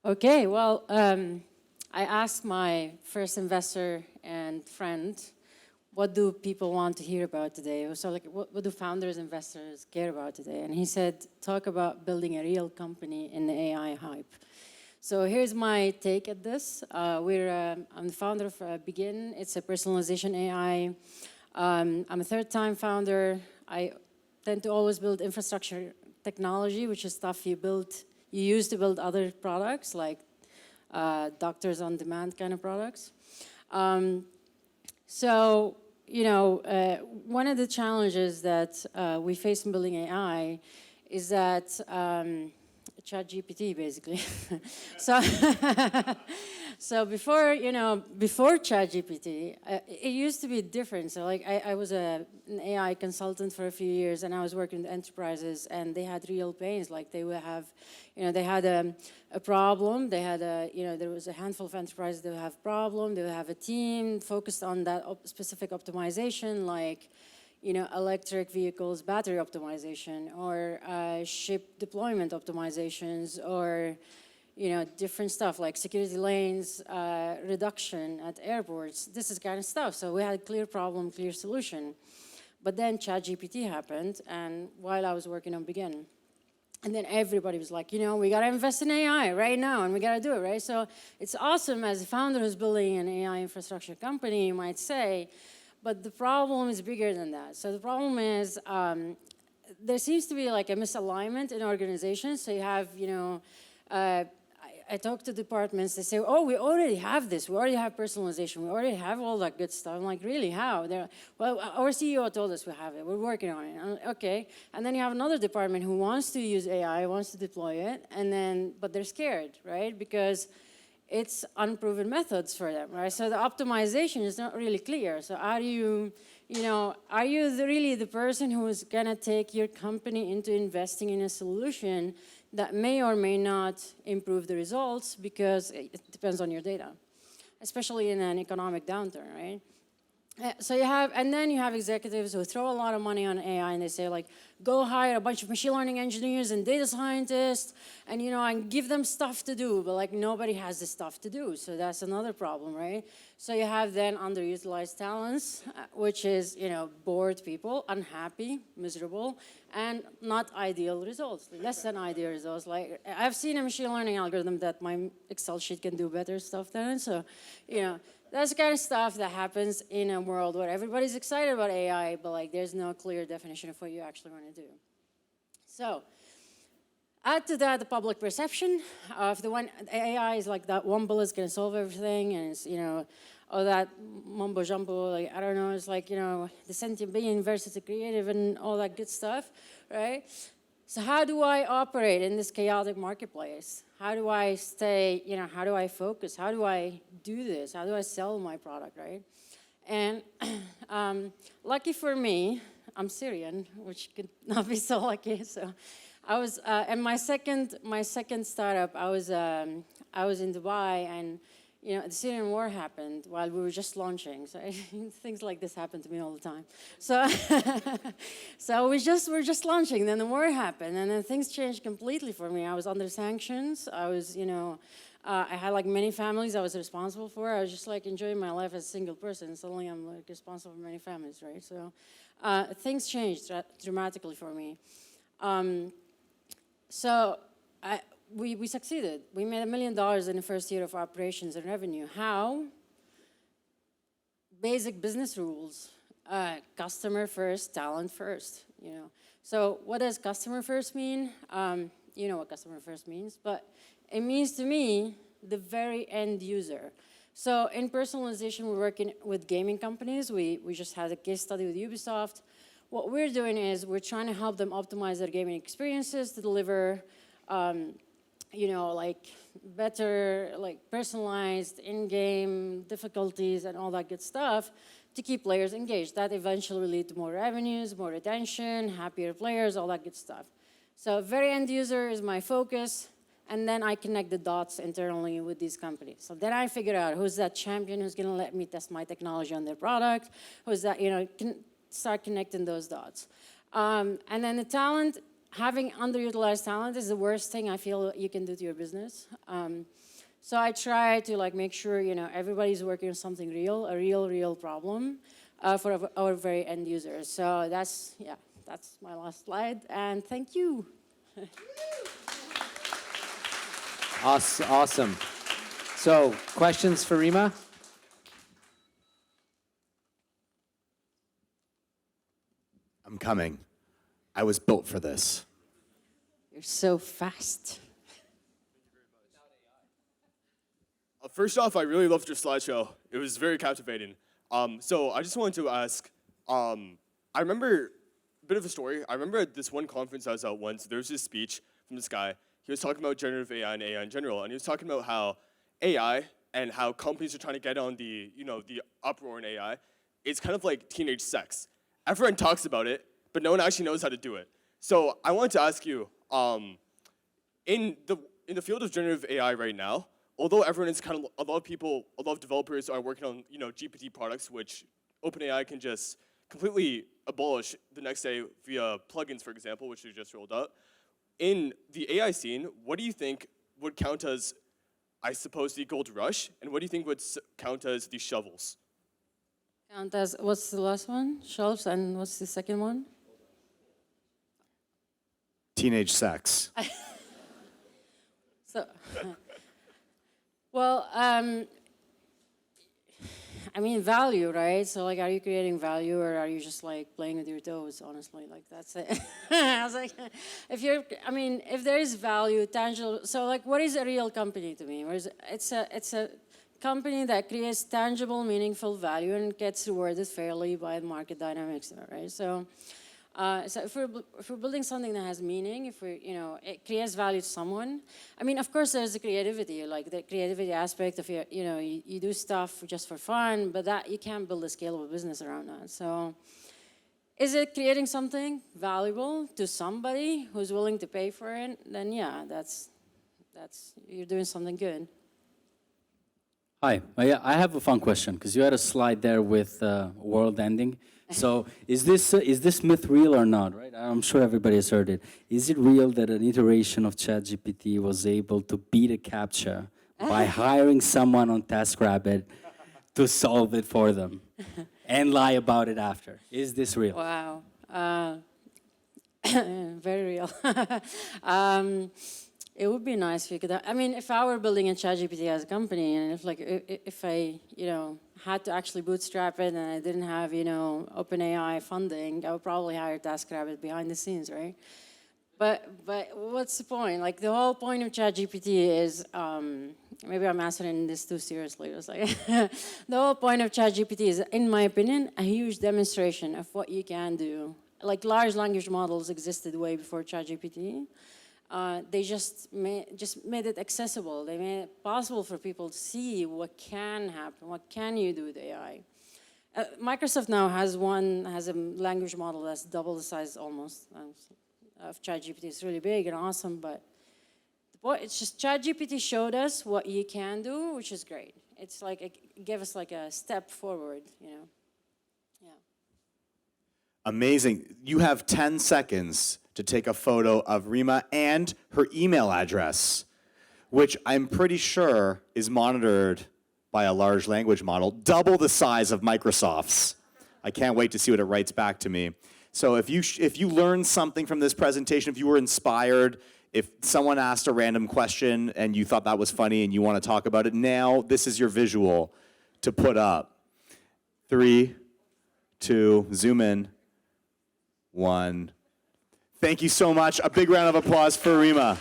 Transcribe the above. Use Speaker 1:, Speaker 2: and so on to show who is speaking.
Speaker 1: Okay, well, I asked my first investor and friend, what do people want to hear about today? So like, what do founders, investors care about today? And he said, talk about building a real company in the AI hype. So here's my take at this. I'm the founder of Begin. It's a personalization AI. I'm a third-time founder. I tend to always build infrastructure technology, which is stuff you use to build other products, like doctors on demand kind of products. So, one of the challenges that we face in building AI is that ChatGPT, basically. so, so before ChatGPT, it used to be different. So like I was an AI consultant for a few years, and I was working with enterprises, and they had real pains. Like they would have, they had a problem. They had there was a handful of enterprises that would have problem. They would have a team focused on that specific optimization, like electric vehicles, battery optimization, or ship deployment optimizations, or different stuff like security lanes, reduction at airports, this is kind of stuff. So we had a clear problem, clear solution. But then ChatGPT happened, and while I was working on Begin, and then everybody was like, we got to invest in AI right now, and we got to do it, right? So it's awesome as a founder who's building an AI infrastructure company, you might say, but the problem is bigger than that. So the problem is there seems to be like a misalignment in organizations. So you have, I talk to departments, they say, oh, we already have this. We already have personalization. We already have all that good stuff. I'm like, really, how? Well, our CEO told us we have it. We're working on it. Like, okay. And then you have another department who wants to use AI, wants to deploy it, but they're scared, right? Because it's unproven methods for them, right? So the optimization is not really clear. So are you really the person who is gonna take your company into investing in a solution that may or may not improve the results, because it depends on your data, especially in an economic downturn, right? So then you have executives who throw a lot of money on AI, and they say like, go hire a bunch of machine learning engineers and data scientists, and and give them stuff to do, but like nobody has the stuff to do. So that's another problem, right? So you have then underutilized talents, which is, bored people, unhappy, miserable, and not ideal results, less than ideal results. Like I've seen a machine learning algorithm that my Excel sheet can do better stuff than, so, that's the kind of stuff that happens in a world where everybody's excited about AI, but like there's no clear definition of what you actually want to do. So add to that the public perception of AI is like that one bullet's going to solve everything, and it's, all that mumbo jumbo, like, I don't know, it's like, the sentient being versus the creative and all that good stuff, right? So how do I operate in this chaotic marketplace? How do I stay, how do I focus? How do I do this? How do I sell my product, right? And lucky for me, I'm Syrian, which could not be so lucky. So I was, and my second startup, I was in Dubai, and the Syrian war happened while we were just launching. So things like this happen to me all the time. So, so we're just launching. Then the war happened, and then things changed completely for me. I was under sanctions. I was, I had like many families I was responsible for. I was just like enjoying my life as a single person. Suddenly I'm like responsible for many families, right? So things changed dramatically for me. We succeeded. We made $1 million in the first year of operations and revenue. How? Basic business rules. Customer first, talent first. So what does customer first mean? You know what customer first means, but it means to me the very end user. So in personalization, we're working with gaming companies. We just had a case study with Ubisoft. What we're doing is we're trying to help them optimize their gaming experiences to deliver like better, like personalized in-game difficulties and all that good stuff to keep players engaged. That eventually will lead to more revenues, more retention, happier players, all that good stuff. So very end user is my focus, and then I connect the dots internally with these companies. So then I figure out who's that champion who's gonna let me test my technology on their product, who's that, can start connecting those dots. And then the talent, having underutilized talent is the worst thing I feel you can do to your business. So I try to like make sure, you know, everybody's working on something real, a real problem for our very end users. So that's, yeah, that's my last slide. And thank you.
Speaker 2: Awesome. So, questions for Rima?
Speaker 3: I'm coming. I was built for this.
Speaker 1: You're so fast.
Speaker 4: First off, I really loved your slideshow. It was very captivating. So I just wanted to ask, I remember a bit of a story. I remember at this one conference I was at once, there was this speech from this guy. He was talking about generative AI and AI in general, and he was talking about how AI and how companies are trying to get on the, you know, the uproar in AI. It's kind of like teenage sex. Everyone talks about it, but no one actually knows how to do it. So I wanted to ask you, in the field of generative AI right now, although everyone is kind of, a lot of people, a lot of developers are working on, you know, GPT products, which OpenAI can just completely abolish the next day via plugins, for example, which we just rolled out. In the AI scene, what do you think would count as, I suppose, the gold rush, and what do you think would count as the shovels?
Speaker 1: Count as, what's the last one? Shelves, and what's the second one?
Speaker 3: Teenage sex.
Speaker 1: So, well, I mean, value, right? So, like, are you creating value, or are you just like playing with your toes? Honestly, like that's it. I was like, I mean, if there is value, tangible. So, like, what is a real company to me? It's a company that creates tangible, meaningful value and gets rewarded fairly by the market dynamics, right? So if we're building something that has meaning, if we, you know, it creates value to someone. I mean, of course, there's the creativity, like the creativity aspect of you know, you do stuff just for fun, but that you can't build a scalable business around that. So, is it creating something valuable to somebody who's willing to pay for it? Then yeah, that's you're doing something good.
Speaker 5: Hi, yeah, I have a fun question because you had a slide there with world ending. So is this myth real or not? Right, I'm sure everybody has heard it. Is it real that an iteration of ChatGPT was able to beat a CAPTCHA by hiring someone on TaskRabbit to solve it for them and lie about it after? Is this real?
Speaker 1: Wow, very real. It would be nice if you could. I mean, if I were building a ChatGPT as a company, and if I, you know, had to actually bootstrap it, and I didn't have, you know, OpenAI funding, I would probably hire TaskRabbit behind the scenes, right? But what's the point? Like, the whole point of ChatGPT is, maybe I'm answering this too seriously. It's like the whole point of ChatGPT is, in my opinion, a huge demonstration of what you can do. Like, large language models existed way before ChatGPT. They just made it accessible. They made it possible for people to see what can happen, what can you do with AI. Microsoft now has a language model that's double the size almost of ChatGPT. It's really big and awesome, but it's just ChatGPT showed us what you can do, which is great. It's like it gave us like a step forward, you know. Yeah.
Speaker 3: Amazing. You have 10 seconds to take a photo of Rima and her email address, which I'm pretty sure is monitored by a large language model, double the size of Microsoft's. I can't wait to see what it writes back to me. So if you learned something from this presentation, if you were inspired, if someone asked a random question and you thought that was funny and you want to talk about it, now this is your visual to put up. 3, 2, zoom in, 1. Thank you so much. A big round of applause for Rima.